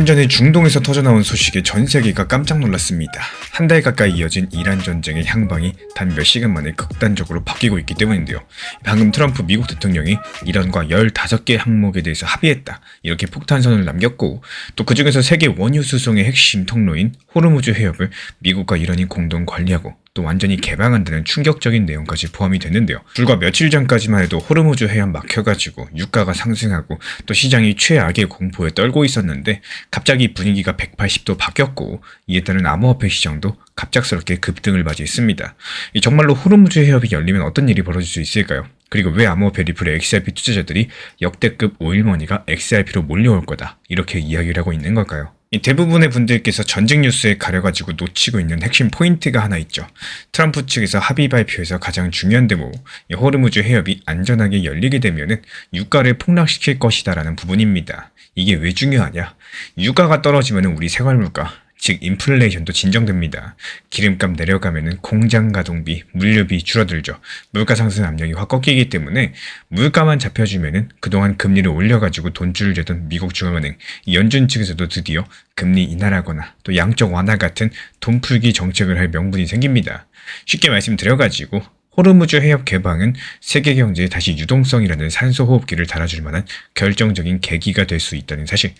얼음 전에 중동에서 터져나온 소식에 전 세계가 깜짝 놀랐습니다. 한 달 가까이 이어진 이란 전쟁의 향방이 단 몇 시간 만에 극단적으로 바뀌고 있기 때문인데요. 방금 트럼프 미국 대통령이 이란과 15개 항목에 대해서 합의했다, 이렇게 폭탄선을 남겼고, 또 그중에서 세계 원유 수송의 핵심 통로인 호르무즈 해협을 미국과 이란이 공동 관리하고 또 완전히 개방한다는 충격적인 내용까지 포함이 됐는데요. 불과 며칠 전까지만 해도 호르무즈 해협 막혀가지고 유가가 상승하고 또 시장이 최악의 공포에 떨고 있었는데, 갑자기 분위기가 180도 바뀌었고, 이에 따른 암호화폐 시장도 갑작스럽게 급등을 맞이했습니다. 정말로 호르무즈 해협이 열리면 어떤 일이 벌어질 수 있을까요? 그리고 왜 암호화폐 리플의 XRP 투자자들이 역대급 오일머니가 XRP로 몰려올 거다, 이렇게 이야기를 하고 있는 걸까요? 대부분의 분들께서 전쟁 뉴스에 가려가지고 놓치고 있는 핵심 포인트가 하나 있죠. 트럼프 측에서 합의 발표에서 가장 중요한 대목, 호르무즈 해협이 안전하게 열리게 되면은 유가를 폭락시킬 것이다라는 부분입니다. 이게 왜 중요하냐? 유가가 떨어지면 우리 생활물가, 즉 인플레이션도 진정됩니다. 기름값 내려가면은 공장 가동비, 물류비 줄어들죠. 물가 상승 압력이 확 꺾이기 때문에 물가만 잡혀주면은 그동안 금리를 올려가지고 돈줄을 재던 미국 중앙은행, 연준 측에서도 드디어 금리 인하라거나 또 양적 완화 같은 돈 풀기 정책을 할 명분이 생깁니다. 쉽게 말씀드려가지고 호르무즈 해협 개방은 세계 경제에 다시 유동성이라는 산소 호흡기를 달아줄 만한 결정적인 계기가 될 수 있다는 사실.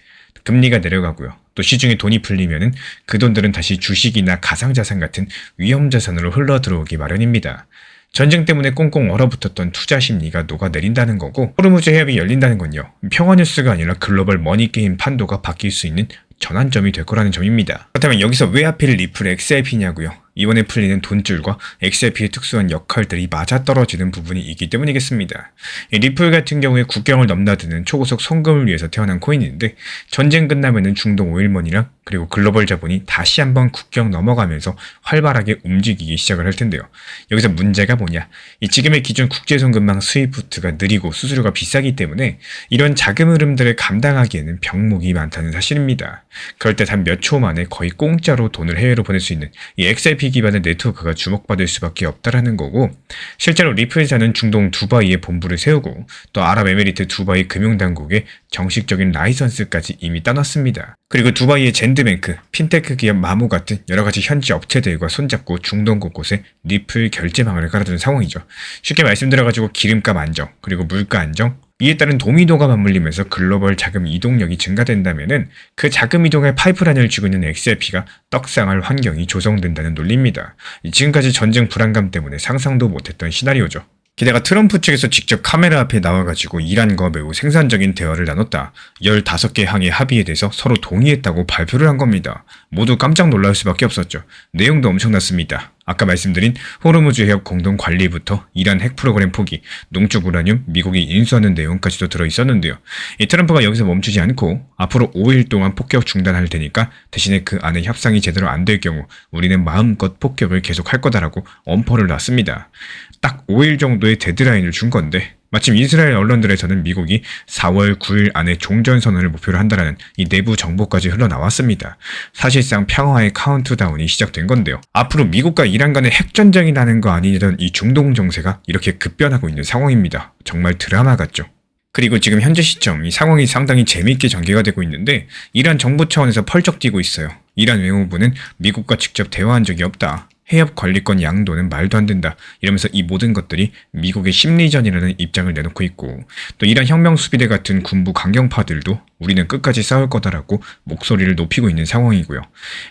금리가 내려가고요. 또 시중에 돈이 풀리면은 그 돈들은 다시 주식이나 가상자산 같은 위험자산으로 흘러 들어오기 마련입니다. 전쟁 때문에 꽁꽁 얼어붙었던 투자 심리가 녹아내린다는 거고, 호르무즈 해협이 열린다는 건요, 평화 뉴스가 아니라 글로벌 머니게임 판도가 바뀔 수 있는 전환점이 될 거라는 점입니다. 그렇다면 여기서 왜 하필 리플 XRP냐고요? 이번에 풀리는 돈줄과 XRP의 특수한 역할들이 맞아떨어지는 부분이 있기 때문이겠습니다. 리플 같은 경우에 국경을 넘나드는 초고속 송금을 위해서 태어난 코인인데, 전쟁 끝나면은 중동 오일머니랑 그리고 글로벌 자본이 다시 한번 국경 넘어가면서 활발하게 움직이기 시작을 할 텐데요. 여기서 문제가 뭐냐? 지금의 기존 국제송금망 스위프트가 느리고 수수료가 비싸기 때문에 이런 자금 흐름들을 감당하기에는 병목이 많다는 사실입니다. 그럴 때 단 몇 초 만에 거의 공짜로 돈을 해외로 보낼 수 있는 이 XRP 기반의 네트워크가 주목받을 수밖에 없다라는 거고, 실제로 리플사는 중동 두바이에 본부를 세우고 또 아랍에미리트 두바이 금융당국에 정식적인 라이선스까지 이미 따놨습니다. 그리고 두바이의 젠드뱅크, 핀테크 기업 마무 같은 여러가지 현지 업체들과 손잡고 중동 곳곳에 리플 결제망을 깔아둔 상황이죠. 쉽게 말씀드려가지고 기름값 안정, 그리고 물가 안정, 이에 따른 도미노가 맞물리면서 글로벌 자금 이동력이 증가된다면은 그 자금 이동의 파이프라인을 쥐고 있는 XRP가 떡상할 환경이 조성된다는 논리입니다. 지금까지 전쟁 불안감 때문에 상상도 못했던 시나리오죠. 게다가 트럼프 측에서 직접 카메라 앞에 나와가지고 이란과 매우 생산적인 대화를 나눴다, 15개 항의 합의에 대해서 서로 동의했다고 발표를 한 겁니다. 모두 깜짝 놀랄 수밖에 없었죠. 내용도 엄청났습니다. 아까 말씀드린 호르무즈 해협 공동 관리부터 이란 핵 프로그램 포기, 농축 우라늄 미국이 인수하는 내용까지도 들어있었는데요. 이 트럼프가 여기서 멈추지 않고 앞으로 5일 동안 폭격 중단할 테니까 대신에 그 안에 협상이 제대로 안 될 경우 우리는 마음껏 폭격을 계속할 거다라고 엄포를 놨습니다. 딱 5일 정도의 데드라인을 준 건데, 마침 이스라엘 언론들에서는 미국이 4월 9일 안에 종전선언을 목표로 한다는 이 내부 정보까지 흘러나왔습니다. 사실상 평화의 카운트다운이 시작된 건데요. 앞으로 미국과 이란 간의 핵전쟁이 나는 거 아니냐던 이 중동 정세가 이렇게 급변하고 있는 상황입니다. 정말 드라마 같죠. 그리고 지금 현재 시점 이 상황이 상당히 재미있게 전개가 되고 있는데, 이란 정부 차원에서 펄쩍 뛰고 있어요. 이란 외무부는 미국과 직접 대화한 적이 없다, 해협 관리권 양도는 말도 안 된다, 이러면서 이 모든 것들이 미국의 심리전이라는 입장을 내놓고 있고, 또 이란 혁명수비대 같은 군부 강경파들도 우리는 끝까지 싸울 거다라고 목소리를 높이고 있는 상황이고요.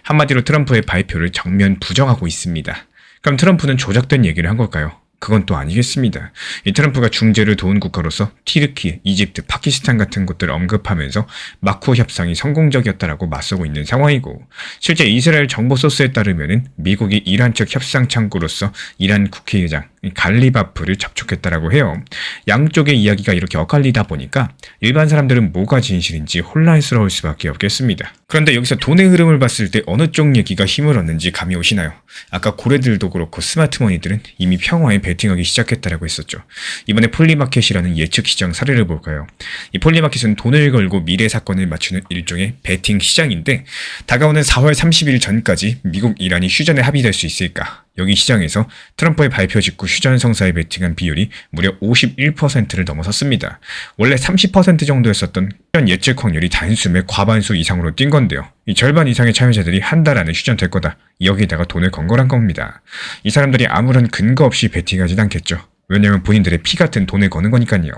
한마디로 트럼프의 발표를 정면 부정하고 있습니다. 그럼 트럼프는 조작된 얘기를 한 걸까요? 그건 또 아니겠습니다. 이 트럼프가 중재를 도운 국가로서 티르키, 이집트, 파키스탄 같은 곳들을 언급하면서 마쿠 협상이 성공적이었다라고 맞서고 있는 상황이고, 실제 이스라엘 정보 소스에 따르면은 미국이 이란 측 협상 창구로서 이란 국회의장 갈리바프를 접촉했다라고 해요. 양쪽의 이야기가 이렇게 엇갈리다 보니까 일반 사람들은 뭐가 진실인지 혼란스러울 수밖에 없겠습니다. 그런데 여기서 돈의 흐름을 봤을 때 어느 쪽 얘기가 힘을 얻는지 감이 오시나요? 아까 고래들도 그렇고 스마트머니들은 이미 평화에 베팅하기 시작했다라고 했었죠. 이번에 폴리마켓이라는 예측 시장 사례를 볼까요? 이 폴리마켓은 돈을 걸고 미래 사건을 맞추는 일종의 베팅 시장인데, 다가오는 4월 30일 전까지 미국 이란이 휴전에 합의될 수 있을까? 여기 시장에서 트럼프의 발표 직후 휴전성사에 베팅한 비율이 무려 51%를 넘어섰습니다. 원래 30% 정도였었던 휴전 예측 확률이 단숨에 과반수 이상으로 뛴 건데요. 이 절반 이상의 참여자들이 한 달 안에 휴전될 거다. 여기다가 돈을 건 거란 겁니다. 이 사람들이 아무런 근거 없이 베팅하진 않겠죠. 왜냐하면 본인들의 피 같은 돈을 거는 거니까요.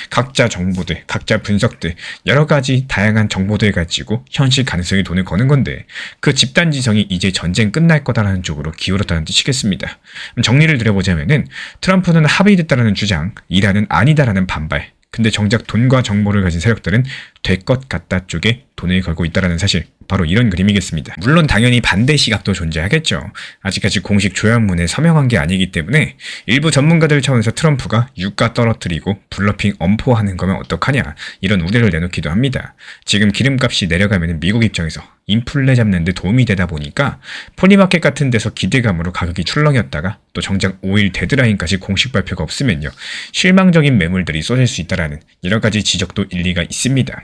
각자 정보들, 각자 분석들, 여러 가지 다양한 정보들 가지고 현실 가능성의 돈을 거는 건데 그 집단지성이 이제 전쟁 끝날 거다라는 쪽으로 기울었다는 뜻이겠습니다. 정리를 드려보자면은 트럼프는 합의됐다라는 주장, 이란은 아니다라는 반발, 근데 정작 돈과 정보를 가진 세력들은 될 것 같다 쪽에 돈을 걸고 있다는 사실, 바로 이런 그림이겠습니다. 물론 당연히 반대 시각도 존재하겠죠. 아직까지 공식 조약문에 서명한 게 아니기 때문에 일부 전문가들 차원에서 트럼프가 유가 떨어뜨리고 블러핑 엄포하는 거면 어떡하냐 이런 우려를 내놓기도 합니다. 지금 기름값이 내려가면 미국 입장에서 인플레 잡는 데 도움이 되다 보니까 폴리마켓 같은 데서 기대감으로 가격이 출렁였다가 또 정작 5일 데드라인까지 공식 발표가 없으면요, 실망적인 매물들이 쏟을 수 있다라는 여러 가지 지적도 일리가 있습니다.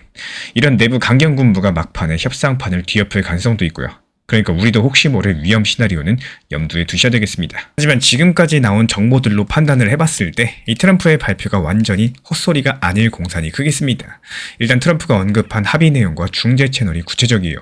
이런 내부 강경군부가 막판에 협상판을 뒤엎을 가능성도 있고요. 그러니까 우리도 혹시 모를 위험 시나리오는 염두에 두셔야 되겠습니다. 하지만 지금까지 나온 정보들로 판단을 해봤을 때 이 트럼프의 발표가 완전히 헛소리가 아닐 공산이 크겠습니다. 일단 트럼프가 언급한 합의 내용과 중재 채널이 구체적이에요.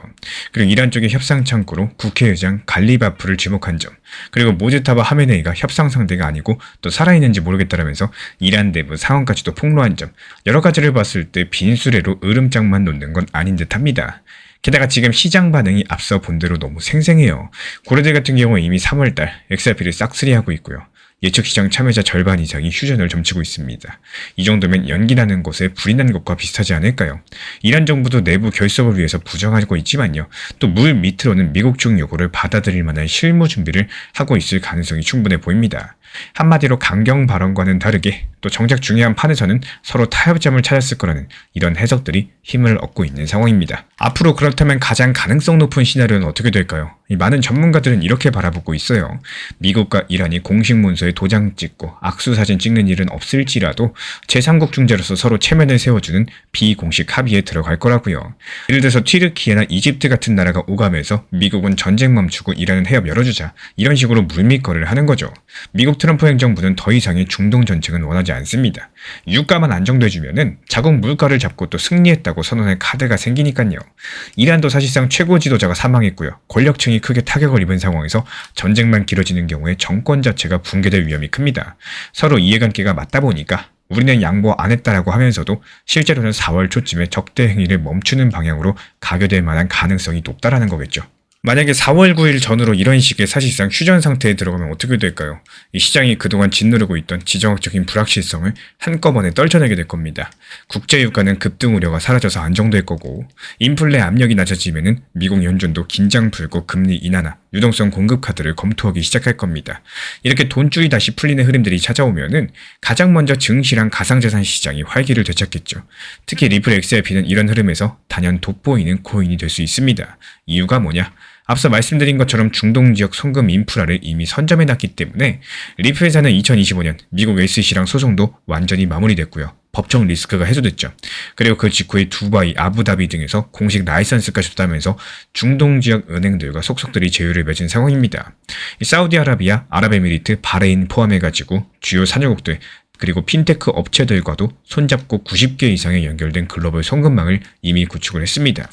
그리고 이란 쪽의 협상 창구로 국회의장 갈리바프를 지목한 점, 그리고 모즈타바 하메네이가 협상 상대가 아니고 또 살아있는지 모르겠다라면서 이란 내부 상황까지도 폭로한 점, 여러 가지를 봤을 때 빈수레로 으름장만 놓는 건 아닌 듯합니다. 게다가 지금 시장 반응이 앞서 본 대로 너무 생생해요. 고래들 같은 경우는 이미 3월달 XRP를 싹쓸이하고 있고요. 예측 시장 참여자 절반 이상이 휴전을 점치고 있습니다. 이 정도면 연기 나는 곳에 불이 난 것과 비슷하지 않을까요? 이란 정부도 내부 결속을 위해서 부정하고 있지만요. 또 물 밑으로는 미국 쪽 요구를 받아들일 만한 실무 준비를 하고 있을 가능성이 충분해 보입니다. 한마디로 강경 발언과는 다르게 또 정작 중요한 판에서는 서로 타협점을 찾았을 거라는 이런 해석들이 힘을 얻고 있는 상황입니다. 앞으로 그렇다면 가장 가능성 높은 시나리오는 어떻게 될까요? 많은 전문가들은 이렇게 바라보고 있어요. 미국과 이란이 공식 문서에 도장 찍고 악수 사진 찍는 일은 없을지라도 제3국 중재로서 서로 체면을 세워주는 비공식 합의에 들어갈 거라고요. 예를 들어서 튀르키예나 이집트 같은 나라가 오가면서 미국은 전쟁 멈추고 이란은 해협 열어주자, 이런 식으로 물밑거래를 하는 거죠. 미국 트럼프 행정부는 더 이상의 중동 전쟁은 원하지 않습니다. 유가만 안정돼주면은 자국 물가를 잡고 또 승리했다고 선언할 카드가 생기니까요. 이란도 사실상 최고 지도자가 사망했고요. 권력층이 크게 타격을 입은 상황에서 전쟁만 길어지는 경우에 정권 자체가 붕괴될 위험이 큽니다. 서로 이해관계가 맞다 보니까 우리는 양보 안 했다라고 하면서도 실제로는 4월 초쯤에 적대 행위를 멈추는 방향으로 가결될 만한 가능성이 높다라는 거겠죠. 만약에 4월 9일 전후로 이런 식의 사실상 휴전 상태에 들어가면 어떻게 될까요? 이 시장이 그동안 짓누르고 있던 지정학적인 불확실성을 한꺼번에 떨쳐내게 될 겁니다. 국제유가는 급등 우려가 사라져서 안정될 거고, 인플레 압력이 낮아지면은 미국 연준도 긴장 풀고 금리 인하나 유동성 공급 카드를 검토하기 시작할 겁니다. 이렇게 돈줄이 다시 풀리는 흐름들이 찾아오면은 가장 먼저 증시랑 가상자산 시장이 활기를 되찾겠죠. 특히 리플 XRP는 이런 흐름에서 단연 돋보이는 코인이 될 수 있습니다. 이유가 뭐냐? 앞서 말씀드린 것처럼 중동 지역 송금 인프라를 이미 선점해놨기 때문에 리프 회사는 2025년 미국 SEC랑 소송도 완전히 마무리됐고요. 법정 리스크가 해소됐죠. 그리고 그 직후에 두바이, 아부다비 등에서 공식 라이선스까지 줬다면서 중동 지역 은행들과 속속들이 제휴를 맺은 상황입니다. 사우디아라비아, 아랍에미리트, 바레인 포함해가지고 주요 산유국들 그리고 핀테크 업체들과도 손잡고 90개 이상의 연결된 글로벌 송금망을 이미 구축을 했습니다.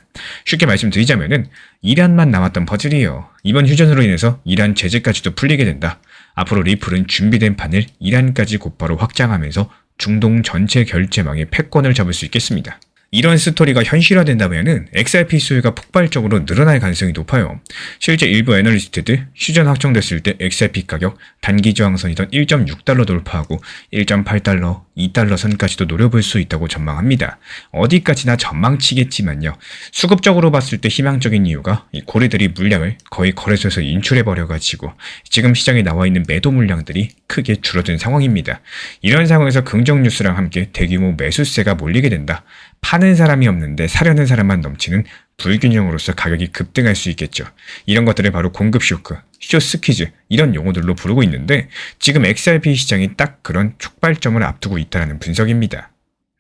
쉽게 말씀드리자면은 이란만 남았던 퍼즐이에요. 이번 휴전으로 인해서 이란 제재까지도 풀리게 된다. 앞으로 리플은 준비된 판을 이란까지 곧바로 확장하면서 중동 전체 결제망의 패권을 잡을 수 있겠습니다. 이런 스토리가 현실화된다면 XRP 수요가 폭발적으로 늘어날 가능성이 높아요. 실제 일부 애널리스트들 휴전 확정됐을 때 XRP 가격 단기 저항선이던 1.6달러 돌파하고 1.8달러, 2달러 선까지도 노려볼 수 있다고 전망합니다. 어디까지나 전망치겠지만요. 수급적으로 봤을 때 희망적인 이유가 이 고래들이 물량을 거의 거래소에서 인출해버려가지고 지금 시장에 나와 있는 매도 물량들이 크게 줄어든 상황입니다. 이런 상황에서 긍정 뉴스랑 함께 대규모 매수세가 몰리게 된다. 파는 사람이 없는데 사려는 사람만 넘치는 불균형으로서 가격이 급등할 수 있겠죠. 이런 것들을 바로 공급 쇼크, 쇼스퀴즈 이런 용어들로 부르고 있는데 지금 XRP 시장이 딱 그런 촉발점을 앞두고 있다는 분석입니다.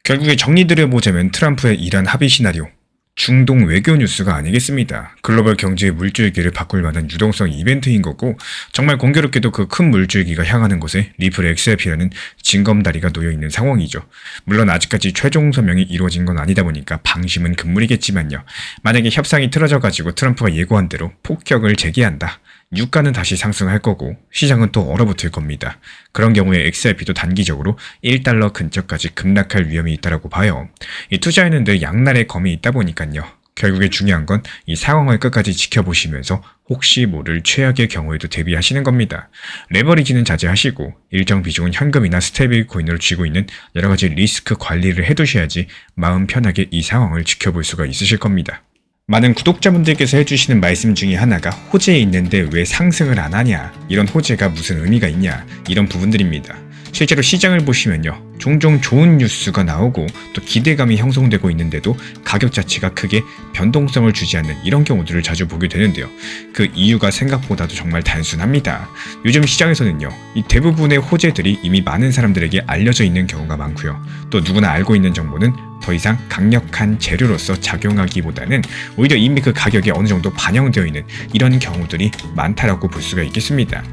결국에 정리드려보자면 트럼프의 이란 합의 시나리오, 중동 외교 뉴스가 아니겠습니다. 글로벌 경제의 물줄기를 바꿀 만한 유동성 이벤트인 거고, 정말 공교롭게도 그 큰 물줄기가 향하는 곳에 리플 XRP라는 징검다리가 놓여있는 상황이죠. 물론 아직까지 최종 서명이 이루어진 건 아니다 보니까 방심은 금물이겠지만요. 만약에 협상이 틀어져가지고 트럼프가 예고한 대로 폭격을 재개한다. 유가는 다시 상승할 거고 시장은 또 얼어붙을 겁니다. 그런 경우에 XRP도 단기적으로 1달러 근처까지 급락할 위험이 있다고 봐요. 이 투자에는 늘 양날의 검이 있다 보니까요. 결국에 중요한 건 이 상황을 끝까지 지켜보시면서 혹시 모를 최악의 경우에도 대비하시는 겁니다. 레버리지는 자제하시고 일정 비중은 현금이나 스테이블 코인으로 쥐고 있는 여러 가지 리스크 관리를 해두셔야지 마음 편하게 이 상황을 지켜볼 수가 있으실 겁니다. 많은 구독자분들께서 해주시는 말씀 중에 하나가 호재에 있는데 왜 상승을 안 하냐, 이런 호재가 무슨 의미가 있냐, 이런 부분들입니다. 실제로 시장을 보시면요, 종종 좋은 뉴스가 나오고 또 기대감이 형성되고 있는데도 가격 자체가 크게 변동성을 주지 않는 이런 경우들을 자주 보게 되는데요. 그 이유가 생각보다도 정말 단순합니다. 요즘 시장에서는요, 이 대부분의 호재들이 이미 많은 사람들에게 알려져 있는 경우가 많고요. 또 누구나 알고 있는 정보는 더 이상 강력한 재료로서 작용하기보다는 오히려 이미 그 가격에 어느 정도 반영되어 있는 이런 경우들이 많다라고 볼 수가 있겠습니다.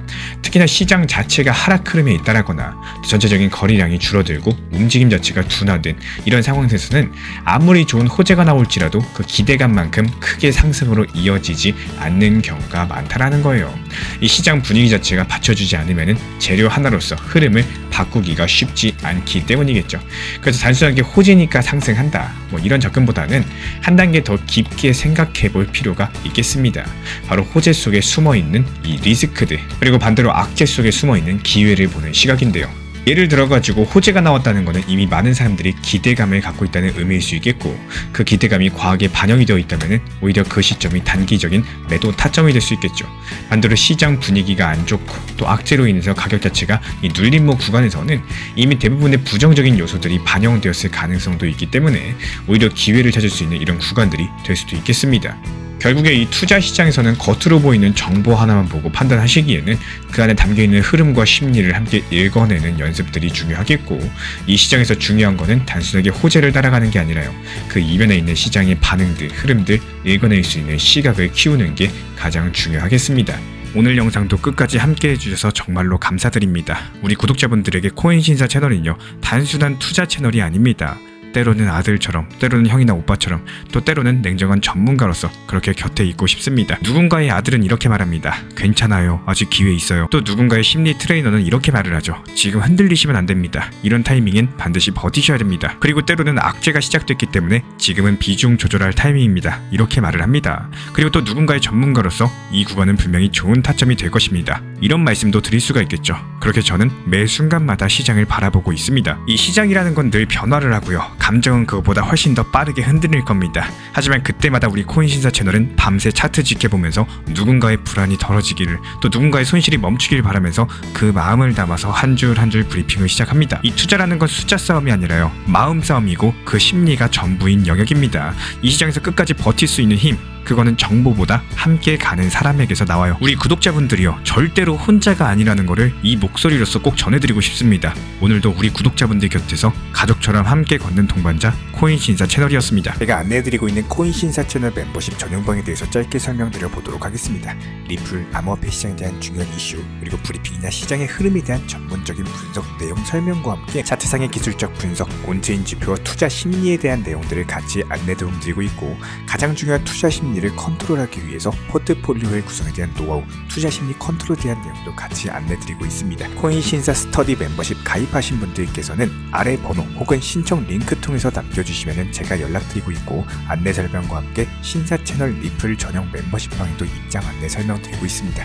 특히나 시장 자체가 하락 흐름에 있다라거나 전체적인 거래량이 줄어들고 움직임 자체가 둔화된 이런 상황에서는 아무리 좋은 호재가 나올지라도 그 기대감만큼 크게 상승으로 이어지지 않는 경우가 많다라는 거예요. 이 시장 분위기 자체가 받쳐주지 않으면 재료 하나로서 흐름을 바꾸기가 쉽지 않기 때문이겠죠. 그래서 단순하게 호재니까 상승한다, 이런 접근보다는 한 단계 더 깊게 생각해 볼 필요가 있겠습니다. 바로 호재 속에 숨어있는 이 리스크들, 그리고 반대로 악재 속에 숨어있는 기회를 보는 시각인데요. 예를 들어가지고 호재가 나왔다는 것은 이미 많은 사람들이 기대감을 갖고 있다는 의미일 수 있겠고, 그 기대감이 과하게 반영이 되어 있다면 오히려 그 시점이 단기적인 매도 타점이 될 수 있겠죠. 반대로 시장 분위기가 안 좋고 또 악재로 인해서 가격 자체가 이 눌림목 구간에서는 이미 대부분의 부정적인 요소들이 반영되었을 가능성도 있기 때문에 오히려 기회를 찾을 수 있는 이런 구간들이 될 수도 있겠습니다. 결국에 이 투자 시장에서는 겉으로 보이는 정보 하나만 보고 판단하시기에는 그 안에 담겨있는 흐름과 심리를 함께 읽어내는 연습들이 중요하겠고, 이 시장에서 중요한 거는 단순하게 호재를 따라가는 게 아니라요, 그 이면에 있는 시장의 반응들, 흐름들 읽어낼 수 있는 시각을 키우는 게 가장 중요하겠습니다. 오늘 영상도 끝까지 함께 해주셔서 정말로 감사드립니다. 우리 구독자분들에게 코인신사 채널은요, 단순한 투자 채널이 아닙니다. 때로는 아들처럼, 때로는 형이나 오빠처럼, 또 때로는 냉정한 전문가로서 그렇게 곁에 있고 싶습니다. 누군가의 아들은 이렇게 말합니다. 괜찮아요. 아직 기회 있어요. 또 누군가의 심리 트레이너는 이렇게 말을 하죠. 지금 흔들리시면 안 됩니다. 이런 타이밍엔 반드시 버티셔야 됩니다. 그리고 때로는 악재가 시작됐기 때문에 지금은 비중 조절할 타이밍입니다. 이렇게 말을 합니다. 그리고 또 누군가의 전문가로서 이 구간은 분명히 좋은 타점이 될 것입니다. 이런 말씀도 드릴 수가 있겠죠. 그렇게 저는 매 순간마다 시장을 바라보고 있습니다. 이 시장이라는 건 늘 변화를 하고요, 감정은 그것보다 훨씬 더 빠르게 흔들릴 겁니다. 하지만 그때마다 우리 코인신사 채널은 밤새 차트 지켜보면서 누군가의 불안이 덜어지기를, 또 누군가의 손실이 멈추길 바라면서 그 마음을 담아서 한 줄 한 줄 브리핑을 시작합니다. 이 투자라는 건 숫자 싸움이 아니라요, 마음 싸움이고 그 심리가 전부인 영역입니다. 이 시장에서 끝까지 버틸 수 있는 힘, 그거는 정보보다 함께 가는 사람에게서 나와요. 우리 구독자분들이요, 절대로 혼자가 아니라는 거를 이 목소리로서 꼭 전해드리고 싶습니다. 오늘도 우리 구독자분들 곁에서 가족처럼 함께 걷는 동반자 코인신사 채널이었습니다. 제가 안내해드리고 있는 코인신사 채널 멤버십 전용방에 대해서 짧게 설명드려 보도록 하겠습니다. 리플, 암호화폐 시장에 대한 중요한 이슈, 그리고 브리핑이나 시장의 흐름에 대한 전문적인 분석 내용 설명과 함께 차트상의 기술적 분석, 온체인 지표와 투자 심리에 대한 내용들을 같이 안내 도움드리고 있고, 가장 중요한 투자 심리를 컨트롤하기 위해서 포트폴리오의 구성에 대한 노하우, 투자 심리 컨트롤에 대한 내용도 같이 안내드리고 있습니다. 코인신사 스터디 멤버십 가입하신 분들께서는 아래 번호 혹은 신청 링크 통해서 남겨주시면 제가 연락드리고 있고, 안내 설명과 함께 신사 채널 리플 전용 멤버십 방에도 입장 안내 설명드리고 있습니다.